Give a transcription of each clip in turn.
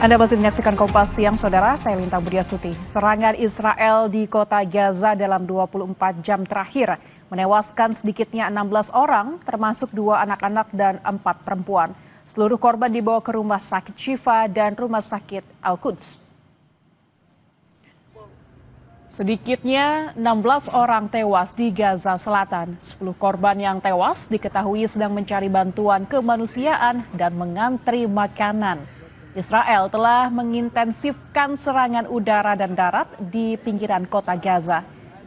Anda masih menyaksikan Kompas Siang, Saudara. Saya Lintang Budiastuti. Serangan Israel di kota Gaza dalam 24 jam terakhir menewaskan sedikitnya 16 orang, termasuk 2 anak-anak dan 4 perempuan. Seluruh korban dibawa ke rumah sakit Shifa dan rumah sakit Al-Quds. Sedikitnya 16 orang tewas di Gaza Selatan. 10 korban yang tewas diketahui sedang mencari bantuan kemanusiaan dan mengantri makanan. Israel telah mengintensifkan serangan udara dan darat di pinggiran kota Gaza.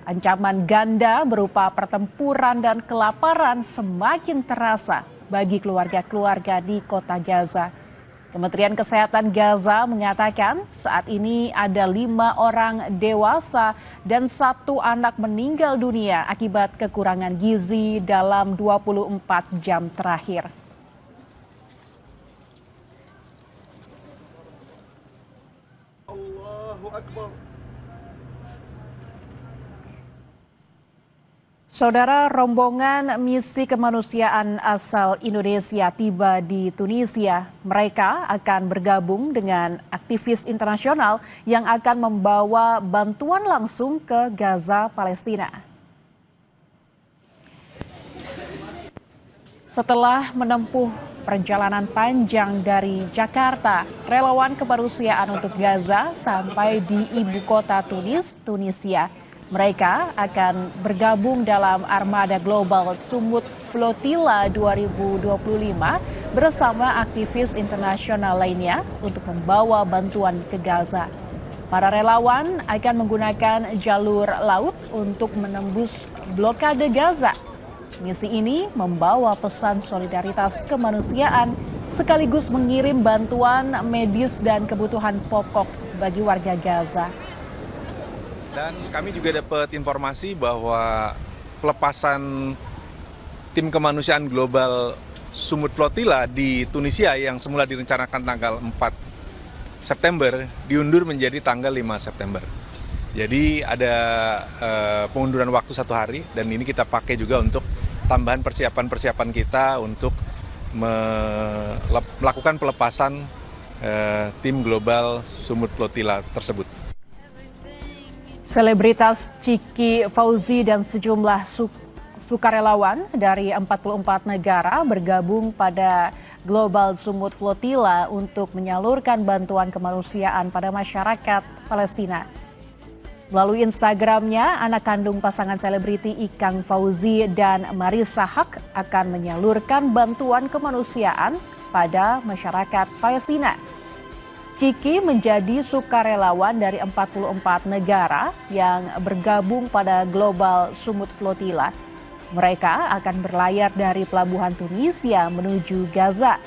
Ancaman ganda berupa pertempuran dan kelaparan semakin terasa bagi keluarga-keluarga di kota Gaza. Kementerian Kesehatan Gaza mengatakan saat ini ada 5 orang dewasa dan 1 anak meninggal dunia akibat kekurangan gizi dalam 24 jam terakhir. Allahu Akbar. Saudara, rombongan misi kemanusiaan asal Indonesia tiba di Tunisia. Mereka akan bergabung dengan aktivis internasional yang akan membawa bantuan langsung ke Gaza, Palestina. Setelah menempuh perjalanan panjang dari Jakarta, relawan kemanusiaan untuk Gaza sampai di ibu kota Tunis, Tunisia. Mereka akan bergabung dalam Armada Global Sumut Flotilla 2025 bersama aktivis internasional lainnya untuk membawa bantuan ke Gaza. Para relawan akan menggunakan jalur laut untuk menembus blokade Gaza. Misi ini membawa pesan solidaritas kemanusiaan sekaligus mengirim bantuan medis dan kebutuhan pokok bagi warga Gaza. Dan kami juga dapat informasi bahwa pelepasan tim kemanusiaan global Sumut Flotilla di Tunisia yang semula direncanakan tanggal 4 September diundur menjadi tanggal 5 September. Jadi ada pengunduran waktu 1 hari dan ini kita pakai juga untuk tambahan persiapan-persiapan kita untuk melakukan pelepasan tim global Sumut Flotilla tersebut. Selebritas Chiki Fauzi dan sejumlah sukarelawan dari 44 negara bergabung pada Global Sumut Flotilla untuk menyalurkan bantuan kemanusiaan pada masyarakat Palestina. Melalui Instagramnya, anak kandung pasangan selebriti Ikang Fauzi dan Marissa Haque akan menyalurkan bantuan kemanusiaan pada masyarakat Palestina. Chiki menjadi sukarelawan dari 44 negara yang bergabung pada Global Sumut Flotilla. Mereka akan berlayar dari pelabuhan Tunisia menuju Gaza,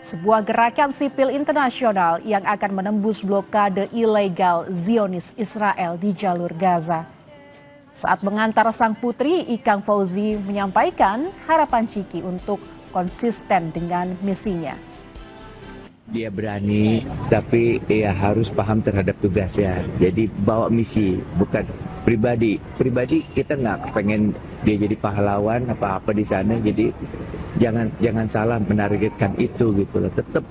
sebuah gerakan sipil internasional yang akan menembus blokade ilegal Zionis Israel di jalur Gaza. Saat mengantar sang putri, Ikang Fauzi menyampaikan harapan Chiki untuk konsisten dengan misinya. Dia berani, tapi ya harus paham terhadap tugasnya. Jadi bawa misi, bukan pribadi. Pribadi kita nggak pengen dia jadi pahlawan apa-apa di sana. Jadi jangan salah menargetkan itu gitu loh. Tetap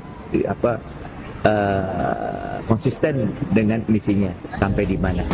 konsisten dengan misinya sampai di mana.